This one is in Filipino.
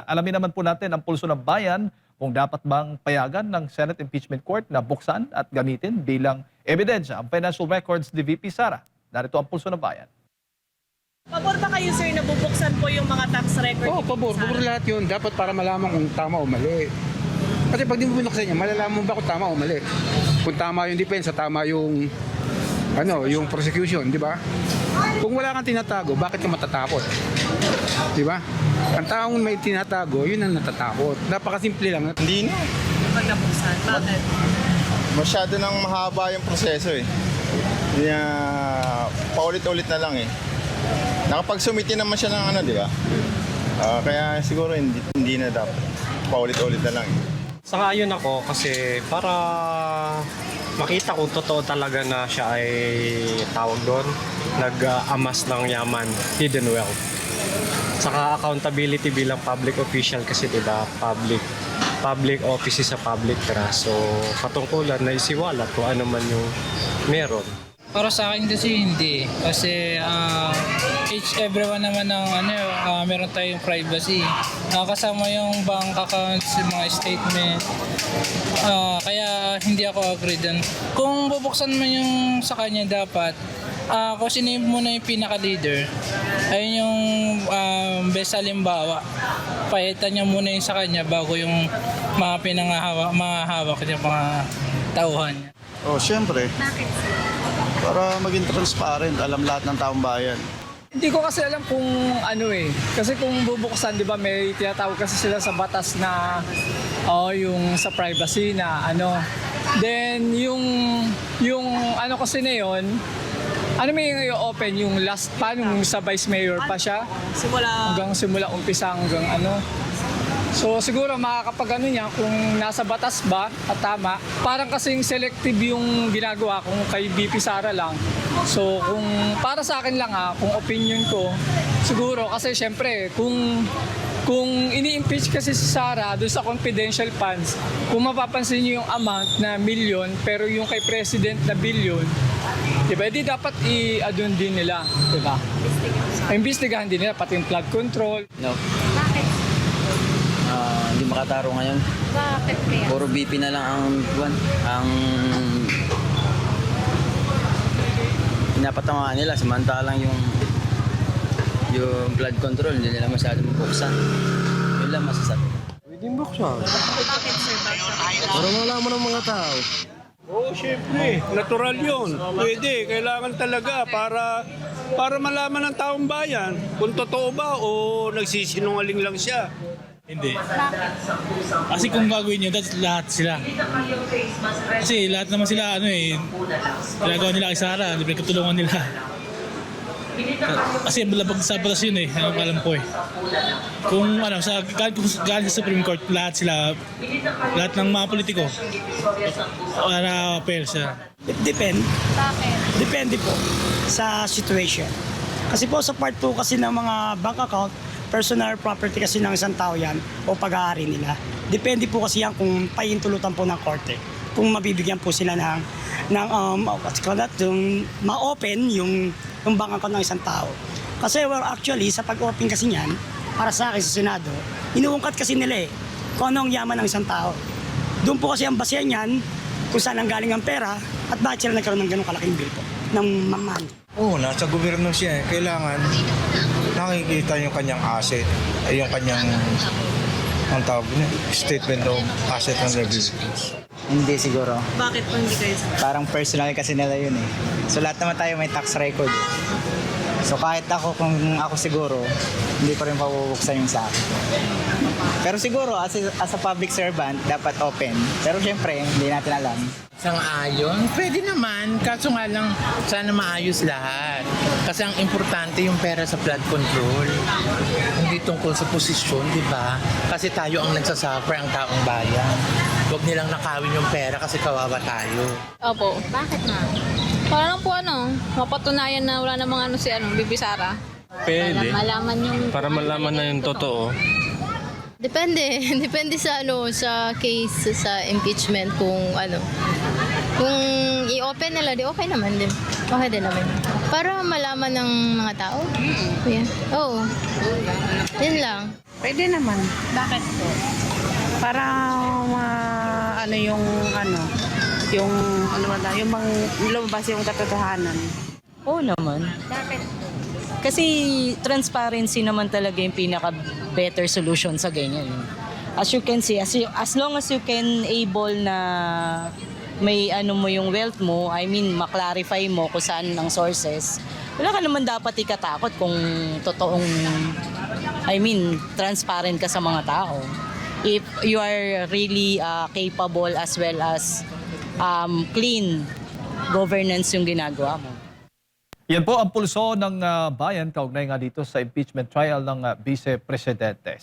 Alamin naman po natin ang pulso ng bayan kung dapat bang payagan ng Senate Impeachment Court na buksan at gamitin bilang ebidensya ang financial records ni VP Sara. Narito ang pulso ng bayan. Pabor ba kayo, sir, na bubuksan po yung mga tax record? Oo, pabor lahat yun. Dapat para malaman kung tama o mali. Kasi pag di mo binuksan niya, malalaman mo ba kung tama o mali. Kung tama yung defense, tama yung yung prosecution, di ba? Kung wala kang tinatago, bakit ka matatakot? Di ba? Ang taong may tinatago, yun ang natatakot. Napakasimple lang. Hindi na. Pag nabuksan, bakit? Masyado nang mahaba yung proseso eh. Kaya paulit-ulit na lang eh. Nakapag-submit naman siya ng di ba? Kaya siguro hindi na dapat. Paulit-ulit na lang eh. Sang-ayon ako kasi para makita kung totoo talaga na siya ay tawag doon, nag-amas ng yaman, hidden wealth. Saka accountability bilang public official kasi diba, public office is a public trust. So katungkulan na isiwalat kung ano man yung meron. Para sa akin kasi hindi. Kasi everyone naman ng meron tayong privacy. Kasama yung bank accounts, yung mga statement. Kaya hindi ako agree dun. Kung bubuksan man yung sa kanya dapat, kung sino muna yung pinaka-leader, ayun yung best halimbawa. Pahitan niya muna yung sa kanya bago yung mga mahahawak niya mga tauhan niya. Oh, syempre. Para maging transparent, alam lahat ng taong bayan. Hindi ko kasi alam kung Kasi kung bubuksan, di ba, may tinatawag kasi sila sa batas na yung sa privacy na Then yung kasi na yun, may open yung last pa, nung sa vice mayor pa siya. Simula umpisa hanggang So siguro makakapag niya kung nasa batas ba at tama. Parang kasing selective yung ginagawa kung kay VP Sara lang. So kung para sa akin lang kung opinion ko, siguro kasi syempre kung ini-impeach kasi si Sara doon sa confidential funds, kung mapapansin niyo yung amount na milyon pero yung kay President na billion, diba? Di dapat i-adun din nila, diba? Imbestigahan din nila pati yung flood control. No. Hindi makataro ngayon. Bakit kaya? Puro BP na lang ang pinapatamaan nila, samantalang yung blood control hindi nila masyadong mabuksan. Yun lang masasabi. Pwede buksan. Bakit, sir? Para malaman ng mga tao. Oo, syempre. Natural yun. Pwede. Kailangan talaga para malaman ng taong bayan kung totoo ba o nagsisinungaling lang siya. Hindi. Kasi kung gagawin nyo, lahat sila. Kasi lahat naman sila, ginagawa nila kay Sara, pinagtutulungan nila. Kasi labag sa batas yun alam ko Kung galing sa Supreme Court, lahat ng mga politiko, fair siya. Depende. Bakit? Depende po sa situation. Kasi po sa part 2 kasi ng mga bank account, personal property kasi ng isang tao yan o pag-aari nila. Depende po kasi yan kung pahintulutan po ng korte. Kung mabibigyan po sila ng ma-open yung bank account ng isang tao. Kasi actually sa pag-open kasi niyan, para sa akin sa Senado, inuungkat kasi nila kung ano ang yaman ng isang tao. Doon po kasi ang basehan niyan kung saan ang galing ang pera at bakit sila nagkaroon ng ganong kalaking bill po ng money. Oo, nasa gobyerno siya. Kailangan nakikita yung kanyang asset, yung kanyang ang tawag niya, statement of asset and liabilities. Hindi siguro. Bakit po hindi kayo sa Parang personal kasi nila yun So lahat naman tayo may tax record. So kahit kung ako siguro, hindi ko rin pabubuksan yung sa akin. Pero siguro as a public servant, dapat open. Pero syempre, hindi natin alam. Sang-ayon? Pwede naman, kaso nga lang sana maayos lahat. Kasi ang importante yung pera sa flood control. Hindi tungkol sa posisyon, di ba? Kasi tayo ang nagsasuffer, ang taong bayan. Huwag nilang nakawin yung pera kasi kawawa tayo. Opo. Bakit na? Para lang po mapatunayan na wala namang si VP Sara. Pwede. Para malaman na yung totoo. Depende. Depende sa sa case sa impeachment kung Kung i-open nila, okay naman din. Okay din naman. Para malaman ng mga tao. Yeah. Oo. Yun lang. Pwede naman. Bakit po? Para yung bang lumabas yung katotohanan. Oo naman. Bakit? Kasi transparency naman talaga yung pinaka-better solution sa ganyan. As you can see, as long as you can able na may mo yung wealth mo, I mean, maklarify mo kung saan ang sources, wala ka naman dapat ikatakot kung totoong, transparent ka sa mga tao. If you are really capable as well as clean governance yung ginagawa mo. Yan po ang pulso ng bayan kaugnay nga dito sa impeachment trial ng Vice Presidente.